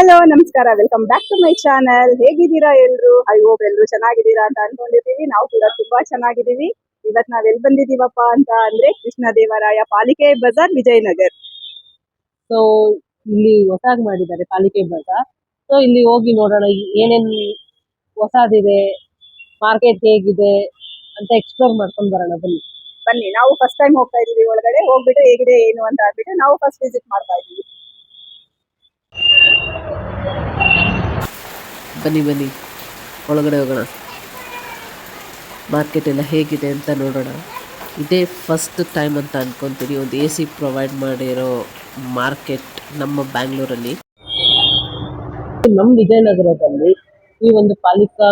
Hello ನಮಸ್ಕಾರ, welcome back to my channel. ಹೇಗಿದ್ದೀರಾ ಎಲ್ರು? ಐ ಹೋಪ್ ಎಲ್ರು ಚೆನ್ನಾಗಿದ್ದೀರಾ ಅಂತ ಅನ್ಕೊಂಡಿದ್ದೀವಿ. ನಾವು ಕೂಡ ತುಂಬಾ ಚೆನ್ನಾಗಿದ್ದೀವಿ. ಇವತ್ ನಾವ್ ಎಲ್ಲಿ ಬಂದಿದೀವಪ್ಪ ಅಂತ ಅಂದ್ರೆ ಕೃಷ್ಣದೇವರಾಯ ಪಾಲಿಕೆ ಬಜಾರ್, ವಿಜಯನಗರ್. ಸೊ ಇಲ್ಲಿ ಹೊಸದಾಗಿ ಮಾಡಿದ್ದಾರೆ ಪಾಲಿಕೆ ಬಜಾರ್. ಸೊ ಇಲ್ಲಿ ಹೋಗಿ ನೋಡೋಣ ಏನೇನ್ ಹೊಸದಿದೆ, ಮಾರ್ಕೆಟ್ ಹೇಗಿದೆ ಅಂತ ಎಕ್ಸ್ಪ್ಲೋರ್ ಮಾಡ್ಕೊಂಡ್ ಬರೋಣ ಬನ್ನಿ. ನಾವು ಫಸ್ಟ್ ಟೈಮ್ ಹೋಗ್ತಾ ಇದೀವಿ ಒಳಗಡೆ. ಹೋಗ್ಬಿಟ್ಟು ಹೇಗಿದೆ ಏನು ಅಂತ ಅಂದ್ಬಿಟ್ಟು ನಾವು ಫಸ್ಟ್ ವಿಸಿಟ್ ಮಾಡ್ತಾ ಇದೀವಿ. ಬನ್ನಿ ಒಳಗಡೆ ಹೋಗೋಣ, ಮಾರ್ಕೆಟ್ ಎಲ್ಲ ಹೇಗಿದೆ ಅಂತ ನೋಡೋಣ. ಇದೇ ಫಸ್ಟ್ ಟೈಮ್ ಅಂತ ಅನ್ಕೊಂತೀನಿ ಒಂದು AC ಪ್ರೊವೈಡ್ ಮಾಡಿರೋ ಮಾರ್ಕೆಟ್ ನಮ್ಮ ಬ್ಯಾಂಗ್ಳೂರಲ್ಲಿ. ನಮ್ಮ ವಿಜಯನಗರದಲ್ಲಿ ಈ ಒಂದು ಪಾಲಿಕಾ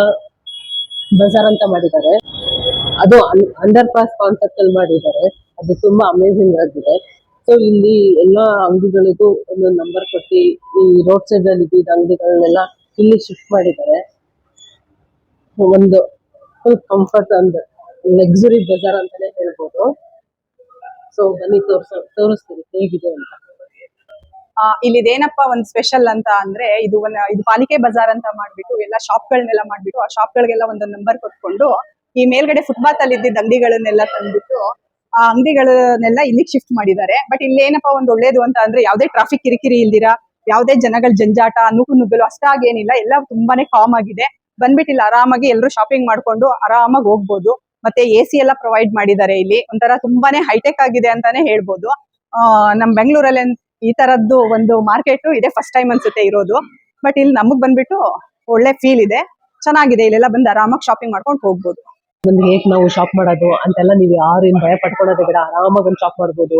ಬಜಾರ್ ಅಂತ ಮಾಡಿದ್ದಾರೆ. ಅದು ಅಂಡರ್ ಪಾಸ್ ಕಾನ್ಸೆಪ್ಟ್ ಅಲ್ಲಿ ಮಾಡಿದ್ದಾರೆ. ಅದು ತುಂಬಾ ಅಮೇಝಿಂಗ್ ಆಗಿದೆ. ಸೊ ಇಲ್ಲಿ ಎಲ್ಲಾ ಅಂಗಡಿಗಳಿಗೂ ಒಂದೊಂದು ನಂಬರ್ ಕೊಟ್ಟು ಈ ರೋಡ್ ಸೈಡ್ ಅಲ್ಲಿ ಇದ್ದ ಅಂಗಡಿಗಳನ್ನೆಲ್ಲ ಇಲ್ಲಿ ಶಿಫ್ಟ್ ಮಾಡಿದ್ದಾರೆ. ಒಂದು full comfort and luxury Bazaar ಅಂತಾನೆ ಹೇಳ್ಬೋದು. ಸೊ ಬನ್ನಿ ತೋರಿಸ್ತೀವಿ ಹೇಗಿದೆ ಅಂತ. ಇಲ್ಲಿದೇನಪ್ಪ ಒಂದು ಸ್ಪೆಷಲ್ ಅಂತ ಅಂದ್ರೆ ಇದು ಪಾಲಿಕೆ ಬಜಾರ್ ಅಂತ ಮಾಡ್ಬಿಟ್ಟು ಎಲ್ಲ ಶಾಪ್ಗಳನ್ನೆಲ್ಲ ಮಾಡ್ಬಿಟ್ಟು ಆ ಶಾಪ್ಗಳಿಗೆಲ್ಲ ಒಂದೊಂದು ನಂಬರ್ ಕೊಟ್ಕೊಂಡು ಈ ಮೇಲ್ಗಡೆ ಫುಟ್ಪಾತ್ ಅಲ್ಲಿ ಇದ್ದಿದ್ದ ಅಂಗಡಿಗಳನ್ನೆಲ್ಲ ತಂದ್ಬಿಟ್ಟು ಆ ಅಂಗಡಿಗಳನ್ನೆಲ್ಲ ಇಲ್ಲಿಗೆ ಶಿಫ್ಟ್ ಮಾಡಿದ್ದಾರೆ. ಬಟ್ ಇಲ್ಲಿ ಏನಪ್ಪಾ ಒಂದು ಒಳ್ಳೇದು ಅಂತ ಅಂದ್ರೆ ಯಾವುದೇ ಟ್ರಾಫಿಕ್ ಕಿರಿಕಿರಿ ಇಲ್ದಿರಾ, ಯಾವುದೇ ಜನಗಳ ಜಂಜಾಟ, ನುಗ್ಗಲು ಅಷ್ಟಾಗಿ ಏನಿಲ್ಲ. ಎಲ್ಲ ತುಂಬಾನೇ ಕಾಮ್ ಆಗಿದೆ. ಬಂದ್ಬಿಟ್ಟಿಲ್ಲ ಆರಾಮಾಗಿ ಎಲ್ಲರೂ ಶಾಪಿಂಗ್ ಮಾಡ್ಕೊಂಡು ಆರಾಮಾಗಿ ಹೋಗ್ಬೋದು. ಮತ್ತೆ AC ಎಲ್ಲ ಪ್ರೊವೈಡ್ ಮಾಡಿದ್ದಾರೆ. ಇಲ್ಲಿ ಒಂಥರ ತುಂಬಾನೇ ಹೈಟೆಕ್ ಆಗಿದೆ ಅಂತಾನೆ ಹೇಳ್ಬೋದು. ನಮ್ ಬೆಂಗಳೂರಲ್ಲಿ ಈ ತರದ್ದು ಒಂದು ಮಾರ್ಕೆಟ್ ಇದೆ ಫಸ್ಟ್ ಟೈಮ್ ಅನ್ಸುತ್ತೆ ಇರೋದು. ಬಟ್ ಇಲ್ಲಿ ನಮಗ್ ಬಂದ್ಬಿಟ್ಟು ಒಳ್ಳೆ ಫೀಲ್ ಇದೆ, ಚೆನ್ನಾಗಿದೆ. ಇಲ್ಲೆಲ್ಲ ಬಂದು ಆರಾಮಾಗಿ ಶಾಪಿಂಗ್ ಮಾಡ್ಕೊಂಡು ಹೋಗ್ಬೋದು. ಒಂದು ಹೇಗ್ ನಾವು ಶಾಪ್ ಮಾಡೋದು ಅಂತೆಲ್ಲ ನೀವು ಯಾರು ಭಯ ಪಡ್ಕೊಳ್ಳೋದೇ ಬೇಡ, ಆರಾಮಾಗಿ ಒಂದು ಶಾಪ್ ಮಾಡ್ಬೋದು.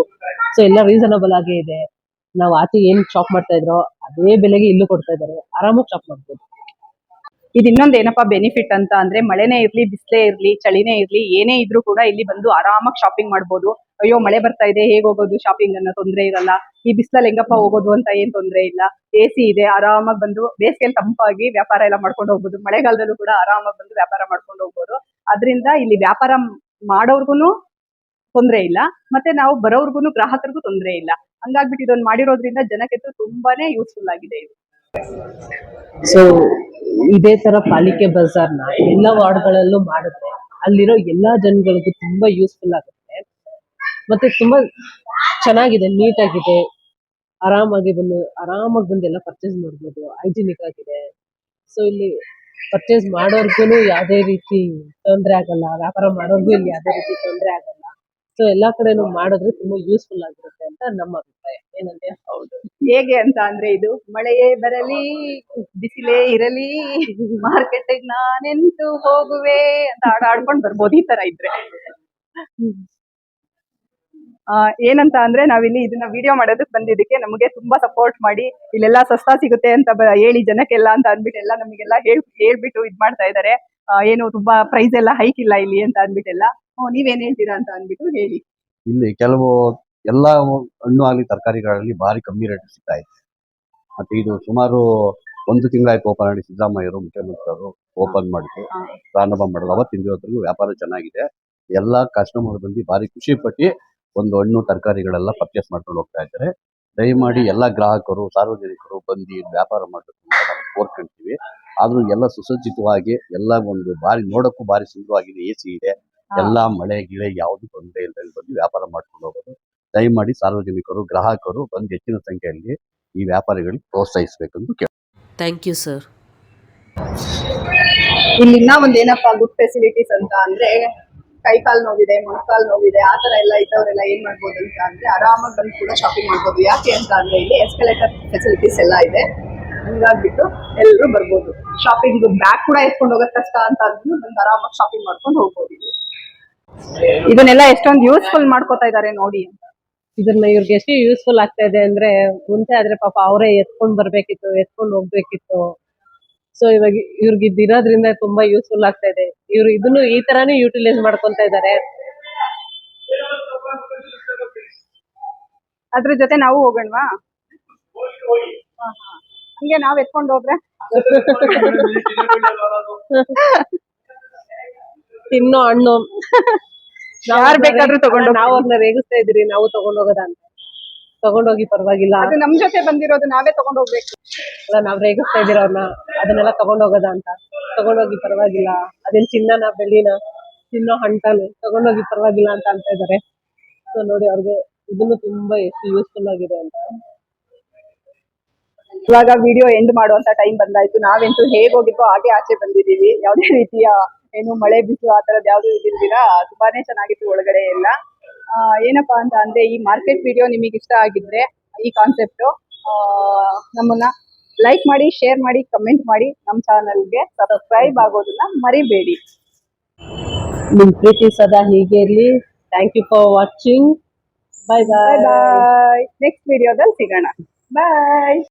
ಸೊ ಎಲ್ಲ ರೀಸನಬಲ್ ಆಗೇ ಇದೆ. ನಾವು ಆಚೆ ಏನ್ ಶಾಪ್ ಮಾಡ್ತಾ ಇದ್ರೋ ಅದೇ ಬೆಲೆಗೆ ಇಲ್ಲೂ ಕೊಡ್ತಾ ಇದ್ದಾರೆ, ಆರಾಮಾಗಿ ಶಾಪ್ ಮಾಡ್ಬೋದು. ಇದು ಇನ್ನೊಂದು ಏನಪ್ಪಾ ಬೆನಿಫಿಟ್ ಅಂತ ಅಂದ್ರೆ ಮಳೆನೇ ಇರ್ಲಿ, ಬಿಸಿಲೇ ಇರ್ಲಿ, ಚಳಿನೇ ಇರ್ಲಿ, ಏನೇ ಇದ್ರೂ ಕೂಡ ಇಲ್ಲಿ ಬಂದು ಆರಾಮಾಗಿ ಶಾಪಿಂಗ್ ಮಾಡ್ಬೋದು. ಅಯ್ಯೋ ಮಳೆ ಬರ್ತಾ ಇದೆ ಹೇಗ್ ಹೋಗೋದು ಶಾಪಿಂಗ್ ಅನ್ನೋ ತೊಂದ್ರೆ ಇರಲ್ಲ. ಈ ಬಿಸಿಲಲ್ಲಿ ಹೆಂಗಪ್ಪ ಹೋಗೋದು ಅಂತ ಏನ್ ತೊಂದ್ರೆ ಇಲ್ಲ. AC ಇದೆ, ಆರಾಮಾಗಿ ಬಂದು ಬೇಸಿಗೆಯಲ್ಲಿ ತಂಪಾಗಿ ವ್ಯಾಪಾರ ಎಲ್ಲ ಮಾಡ್ಕೊಂಡು ಹೋಗ್ಬೋದು. ಮಳೆಗಾಲದಲ್ಲೂ ಕೂಡ ಆರಾಮಾಗಿ ಬಂದು ವ್ಯಾಪಾರ ಮಾಡ್ಕೊಂಡು ಹೋಗ್ಬೋದು. ಅದರಿಂದ ಇಲ್ಲಿ ವ್ಯಾಪಾರ ಮಾಡೋರ್ಗುನು ತೊಂದ್ರೆ ಇಲ್ಲ, ಮತ್ತೆ ನಾವು ಬರೋರ್ಗುನು ಗ್ರಾಹಕರಿಗೂ ತೊಂದ್ರೆ ಇಲ್ಲ. ಹಂಗಾಗ್ಬಿಟ್ಟು ಇದೊಂದು ಮಾಡಿರೋದ್ರಿಂದ ಜನಕ್ಕೆ ತುಂಬಾನೇ ಯೂಸ್ಫುಲ್ ಆಗಿದೆ ಇದು. ಸೊ ಇದೇ ತರ ಪಾಲಿಕೆ ಬಜಾರ್ನ ಎಲ್ಲ ವಾರ್ಡ್ಗಳಲ್ಲೂ ಮಾಡಿದ್ರೆ ಅಲ್ಲಿರೋ ಎಲ್ಲಾ ಜನಗಳಿಗೂ ತುಂಬಾ ಯೂಸ್ಫುಲ್ ಆಗುತ್ತೆ. ಮತ್ತೆ ತುಂಬಾ ಚೆನ್ನಾಗಿದೆ, ನೀಟಾಗಿದೆ. ಆರಾಮಾಗಿ ಬಂದು ಎಲ್ಲ ಪರ್ಚೇಸ್ ಮಾಡ್ಬೋದು. ಹೈಜಿನಿಕ್ ಆಗಿದೆ. ಸೊ ಇಲ್ಲಿ ಪರ್ಚೇಸ್ ಮಾಡೋರ್ಗು ಯಾವುದೇ ರೀತಿ ತೊಂದರೆ ಆಗಲ್ಲ, ವ್ಯಾಪಾರ ಮಾಡೋರ್ಗು ಇಲ್ಲಿ ಯಾವುದೇ ರೀತಿ ತೊಂದರೆ ಆಗಲ್ಲ. ಸೊ ಎಲ್ಲಾ ಕಡೆನೂ ಮಾಡಿದ್ರೆ ತುಂಬಾ ಯೂಸ್ಫುಲ್ ಆಗಿರುತ್ತೆ ಅಂತ ನಮ್ಮ ಅಭಿಪ್ರಾಯ. ಏನಂತೆ? ಹೌದು. ಹೇಗೆ ಅಂತ ಅಂದ್ರೆ ಇದು ಮಳೆಯೇ ಬರಲಿ, ಬಿಸಿಲೇ ಇರಲಿ, ಮಾರ್ಕೆಟ್ ನಾನೆಂತು ಹೋಗುವೆ ಅಂತ ಆಡ್ಕೊಂಡು ಬರ್ಬೋದು ಈ ತರ ಇದ್ರೆ. ಏನಂತ ಅಂದ್ರೆ ನಾವಿಲ್ಲಿ ಇದನ್ನ ವಿಡಿಯೋ ಮಾಡೋದಕ್ಕೆ ಬಂದಿದ್ದಕ್ಕೆ ನಮಗೆ ತುಂಬಾ ಸಪೋರ್ಟ್ ಮಾಡಿ ಇಲ್ಲೆಲ್ಲ ಸಸ್ತಾ ಸಿಗುತ್ತೆ ಅಂತ ಹೇಳಿ ಜನಕ್ಕೆಲ್ಲ ಅಂತ ಅಂದ್ಬಿಟ್ಟು ಎಲ್ಲ ನಮಗೆಲ್ಲ ಹೇಳ್ಬಿಟ್ಟು ಇದ್ ಮಾಡ್ತಾ ಇದಾರೆ. ಏನು ತುಂಬಾ ಪ್ರೈಸ್ ಎಲ್ಲ ಹೈಕ್ ಇಲ್ಲ ಇಲ್ಲಿ ಅಂತ ಅಂದ್ಬಿಟ್ಟೆಲ್ಲ. ನೀವೇನ್ ಹೇಳ್ತೀರಾ ಅಂತ ಅಂದ್ಬಿಟ್ಟು ಹೇಳಿ. ಇಲ್ಲಿ ಕೆಲವು ಎಲ್ಲಾ ಹಣ್ಣು ಆಗಲಿ ತರಕಾರಿಗಳಲ್ಲಿ ಭಾರಿ ಕಮ್ಮಿ ರೇಟ್ ಸಿಗ್ತಾ ಇದೆ. ಮತ್ತೆ ಇದು ಸುಮಾರು 1 ತಿಂಗಳಾಯ್ತು ಓಪನ್ ಮಾಡಿ. ಸಿದ್ದರಾಮಯ್ಯರು ಮುಖ್ಯಮಂತ್ರಿಯವರು ಓಪನ್ ಮಾಡಿದ್ರು, ಪ್ರಾರಂಭ ಮಾಡಿದ್ರು. ಅವತ್ತಿನ ಇವತ್ತಿಗೂ ವ್ಯಾಪಾರ ಚೆನ್ನಾಗಿದೆ. ಎಲ್ಲಾ ಕಸ್ಟಮರ್ ಬಂದು ಭಾರಿ ಖುಷಿ ಪಟ್ಟು ಒಂದು ಹಣ್ಣು ತರಕಾರಿಗಳೆಲ್ಲ ಪರ್ಚೇಸ್ ಮಾಡ್ಕೊಂಡು ಹೋಗ್ತಾ ಇದ್ದಾರೆ. ದಯಮಾಡಿ ಎಲ್ಲಾ ಗ್ರಾಹಕರು, ಸಾರ್ವಜನಿಕರು ಬಂದು ವ್ಯಾಪಾರ ಮಾಡಬೇಕು ಅಂತ ನಾವು ಕೋರ್ಕೊಂತೀವಿ. ಆದ್ರೂ ಎಲ್ಲ ಸುಸಜ್ಜಿತವಾಗಿ ಎಲ್ಲ ಒಂದು ನೋಡಕ್ಕೂ ಭಾರಿ ಸುಂದರವಾಗಿದೆ. AC ಇದೆ, ಎಲ್ಲಾ ಮಳೆ ಗಿಳೆ ಯಾವ್ದು ತೊಂದರೆ ಇಲ್ಲದೆ ಬಂದು ವ್ಯಾಪಾರ ಮಾಡ್ಕೊಂಡು ಹೋಗೋದು. ದಯಮಾಡಿ ಸಾರ್ವಜನಿಕರು, ಗ್ರಾಹಕರು ಬಂದು ಹೆಚ್ಚಿನ ಸಂಖ್ಯೆಯಲ್ಲಿ ಈ ವ್ಯಾಪಾರಿಗಳಿಗೆ ಪ್ರೋತ್ಸಾಹಿಸಬೇಕೆಂದು ಕೇಳಿ. Thank you sir. ಇಲ್ಲಿ ಇನ್ನ ಒಂದ್ ಏನಪ್ಪಾ ಗುಡ್ ಫೆಸಿಲಿಟೀಸ್ ಅಂತ ಅಂದ್ರೆ ಕೈ ಕಾಲ್ ನೋವಿದೆ, ಮೊಣಕಾಲ್ ನೋವಿದೆ, ಆ ತರ ಎಲ್ಲ ಇದ್ದವರೆಲ್ಲ ಏನ್ ಮಾಡ್ಬೋದು ಅಂತ ಅಂದ್ರೆ ಆರಾಮಾಗಿ ಬಂದು ಕೂಡ ಶಾಪಿಂಗ್ ಮಾಡ್ಬೋದು. ಯಾಕೆ ಅಂತ ಅಂದ್ರೆ ಇಲ್ಲಿ ಎಸ್ಕಲೇಟರ್ ಫೆಸಿಲಿಟೀಸ್ ಎಲ್ಲ ಇದೆ. ಹಂಗಾಗ್ಬಿಟ್ಟು ಎಲ್ಲರೂ ಬರ್ಬೋದು. ಶಾಪಿಂಗ್ ಬ್ಯಾಗ್ ಕೂಡ ಎತ್ಕೊಂಡು ಹೋಗೋದ್ ಕಷ್ಟ ಅಂತ ಅಂದ್ರೂ ಬಂದು ಆರಾಮಾಗಿ ಶಾಪಿಂಗ್ ಮಾಡ್ಕೊಂಡು ಹೋಗ್ಬೋದು. ಇದನ್ನೆಲ್ಲ ಎಷ್ಟೊಂದು ಯೂಸ್ಫುಲ್ ಮಾಡ್ಕೋತಾ ಇದಾರೆ ನೋಡಿ. ಇದನ್ನ ಇವ್ರಿಗೆ ಎಷ್ಟು ಯೂಸ್ಫುಲ್ ಆಗ್ತಾ ಇದೆ ಅಂದ್ರೆ, ಮುಂಚೆ ಆದ್ರೆ ಪಾಪ ಅವರೇ ಎತ್ಕೊಂಡ್ ಬರ್ಬೇಕಿತ್ತು, ಎತ್ಕೊಂಡ್ ಹೋಗ್ಬೇಕಿತ್ತು. ಸೊ ಇವಾಗ ಇವ್ರಿಗೆ ಇದಿರೋದ್ರಿಂದ ತುಂಬಾ ಯೂಸ್ಫುಲ್ ಆಗ್ತಾ ಇದೆ. ಇವ್ರು ಇದನ್ನು ಈ ತರಾನೇ ಯೂಟಿಲೈಸ್ ಮಾಡ್ಕೊಂತ ಇದ್ದಾರೆ. ಅದ್ರ ಜೊತೆ ನಾವು ಹೋಗೋಣವಾ? ಹಂಗೆ ನಾವ್ ಎತ್ಕೊಂಡು ಹೋದ್ರೆ ತಿನ್ನೋ ಹಣ್ಣು ಯಾರು ಬೇಕಾದ್ರೂ ತಗೊಂಡು ನಾವು ಅವ್ರನ್ನ ರೇಗಿಸ್ತಾ ಇದೀರಿ, ನಾವು ತಗೊಂಡ್ ಹೋಗೋದ ಅಂತ. ತಗೊಂಡೋಗಿ ಪರವಾಗಿಲ್ಲ, ಅದು ನಮ್ ಜೊತೆ ಬಂದಿರೋದು ನಾವೇ ತಗೊಂಡ್ ಹೋಗ್ಬೇಕು. ಅಲ್ಲ ನಾವ್ ರೇಗಿಸ್ತಾ ಇದೀರ ಅವ್ರನ್ನ, ಅದನ್ನೆಲ್ಲ ತಗೊಂಡೋಗೋದ ಅಂತ. ತಗೊಂಡೋಗಿ ಪರವಾಗಿಲ್ಲ, ಅದೇನ್ ಚಿನ್ನನ ಬೆಳ್ಳಿನ ತಿನ್ನೋ ಹಂಟಾನೆ, ತಗೊಂಡೋಗಿ ಪರವಾಗಿಲ್ಲ ಅಂತ ಇದಾರೆ. ಸೊ ನೋಡಿ ಅವ್ರಿಗೆ ಇದನ್ನು ತುಂಬಾ ಎಷ್ಟು ಯೂಸ್ಫುಲ್ ಆಗಿದೆ ಅಂತ. ಇವಾಗ ವಿಡಿಯೋ ಎಂಡ್ ಮಾಡುವಂತ ಟೈಮ್ ಬಂದಾಯ್ತು. ನಾವಂತೂ ಹೇಗ್ ಹೋಗಿದ್ವೋ ಹಾಗೆ ಆಚೆ ಬಂದಿದೀವಿ. ಯಾವ್ದೇ ರೀತಿಯ ಏನು ಮಳೆ ಬಿಸಿಲು ಆ ತರದ್ ಯಾವ್ದು ಇದಿಲ್ದಿರ ತುಂಬಾನೇ ಚೆನ್ನಾಗಿತ್ತು ಒಳಗಡೆ ಎಲ್ಲ. ಏನಪ್ಪಾ ಅಂತ ಅಂದ್ರೆ ಈ ಮಾರ್ಕೆಟ್ ವಿಡಿಯೋ ನಿಮಗೆ ಇಷ್ಟ ಆಗಿದ್ರೆ ಈ ಕಾನ್ಸೆಪ್ಟ್ ನಮ್ಮನ್ನ ಲೈಕ್ ಮಾಡಿ, ಶೇರ್ ಮಾಡಿ, ಕಮೆಂಟ್ ಮಾಡಿ, ನಮ್ಮ ಚಾನಲ್ಗೆ ಸಬ್ಸ್ಕ್ರೈಬ್ ಆಗೋದನ್ನ ಮರಿಬೇಡಿ. ನಿಮ್ ಪ್ರೀತಿ ಸದಾ ಹೀಗೆ ಇರ್ಲಿ. Thank you for watching. Bye bye bye. Bye. Next ವಿಡಿಯೋದಲ್ಲಿ ಸಿಗೋಣ. ಬಾಯ್.